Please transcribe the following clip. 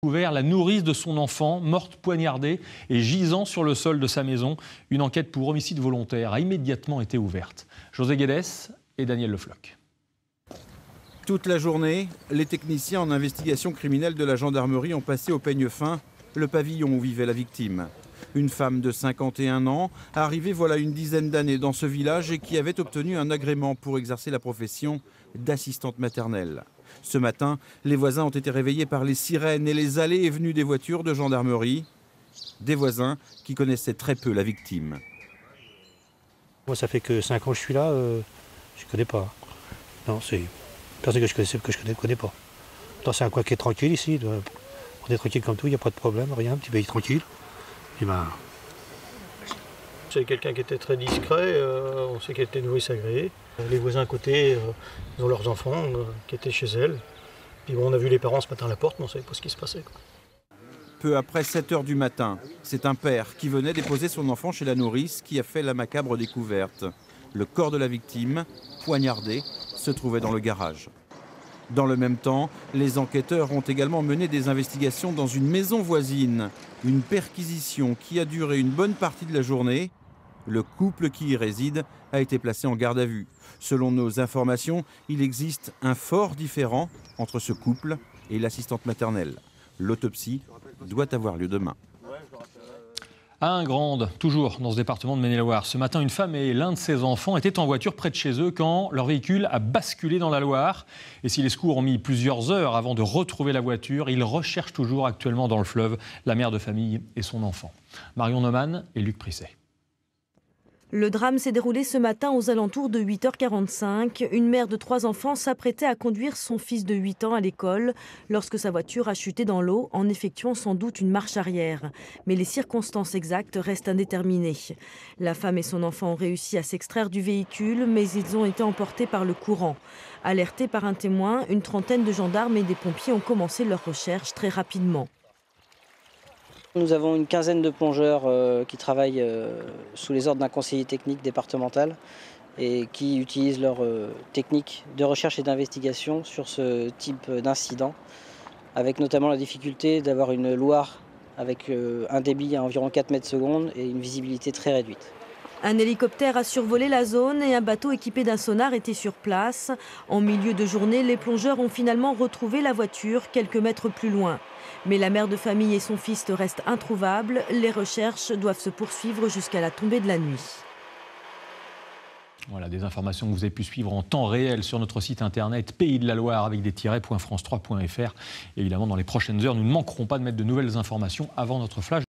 Découvert la nourrice de son enfant, morte poignardée et gisant sur le sol de sa maison. Une enquête pour homicide volontaire a immédiatement été ouverte. José Guedes et Daniel Le Floch. Toute la journée, les techniciens en investigation criminelle de la gendarmerie ont passé au peigne fin le pavillon où vivait la victime. Une femme de 51 ans, arrivée voilà une dizaine d'années dans ce village et qui avait obtenu un agrément pour exercer la profession d'assistante maternelle. Ce matin, les voisins ont été réveillés par les sirènes et les allées et venues des voitures de gendarmerie. Des voisins qui connaissaient très peu la victime. Moi, ça fait que 5 ans que je suis là, je ne connais pas. Non, c'est personne que je connais pas. Pourtant, c'est un coin qui est tranquille ici. On est tranquille comme tout, il n'y a pas de problème, rien, un petit pays tranquille. Et ben... C'est quelqu'un qui était très discret, on sait qu'elle était une nourrice agréée. Les voisins à côté, ils ont leurs enfants qui étaient chez elle. Puis bon, on a vu les parents ce matin à la porte, mais on ne savait pas ce qui se passait, quoi. Peu après 7 h du matin, c'est un père qui venait déposer son enfant chez la nourrice qui a fait la macabre découverte. Le corps de la victime, poignardé, se trouvait dans le garage. Dans le même temps, les enquêteurs ont également mené des investigations dans une maison voisine. Une perquisition qui a duré une bonne partie de la journée. Le couple qui y réside a été placé en garde à vue. Selon nos informations, il existe un fort différend entre ce couple et l'assistante maternelle. L'autopsie doit avoir lieu demain. À Ingrande, toujours dans ce département de Maine-et-Loire. Ce matin, une femme et l'un de ses enfants étaient en voiture près de chez eux quand leur véhicule a basculé dans la Loire. Et si les secours ont mis plusieurs heures avant de retrouver la voiture, ils recherchent toujours actuellement dans le fleuve la mère de famille et son enfant. Marion Neumann et Luc Prisset. Le drame s'est déroulé ce matin aux alentours de 8h45. Une mère de 3 enfants s'apprêtait à conduire son fils de 8 ans à l'école lorsque sa voiture a chuté dans l'eau en effectuant sans doute une marche arrière. Mais les circonstances exactes restent indéterminées. La femme et son enfant ont réussi à s'extraire du véhicule, mais ils ont été emportés par le courant. Alertés par un témoin, une trentaine de gendarmes et des pompiers ont commencé leurs recherches très rapidement. Nous avons une quinzaine de plongeurs qui travaillent sous les ordres d'un conseiller technique départemental et qui utilisent leur technique de recherche et d'investigation sur ce type d'incident, avec notamment la difficulté d'avoir une Loire avec un débit à environ 4 mètres secondes et une visibilité très réduite. Un hélicoptère a survolé la zone et un bateau équipé d'un sonar était sur place. En milieu de journée, les plongeurs ont finalement retrouvé la voiture quelques mètres plus loin. Mais la mère de famille et son fils restent introuvables. Les recherches doivent se poursuivre jusqu'à la tombée de la nuit. Voilà, des informations que vous avez pu suivre en temps réel sur notre site internet Pays de la Loire avec des tirets.france3.fr. Évidemment, dans les prochaines heures, nous ne manquerons pas de mettre de nouvelles informations avant notre flash.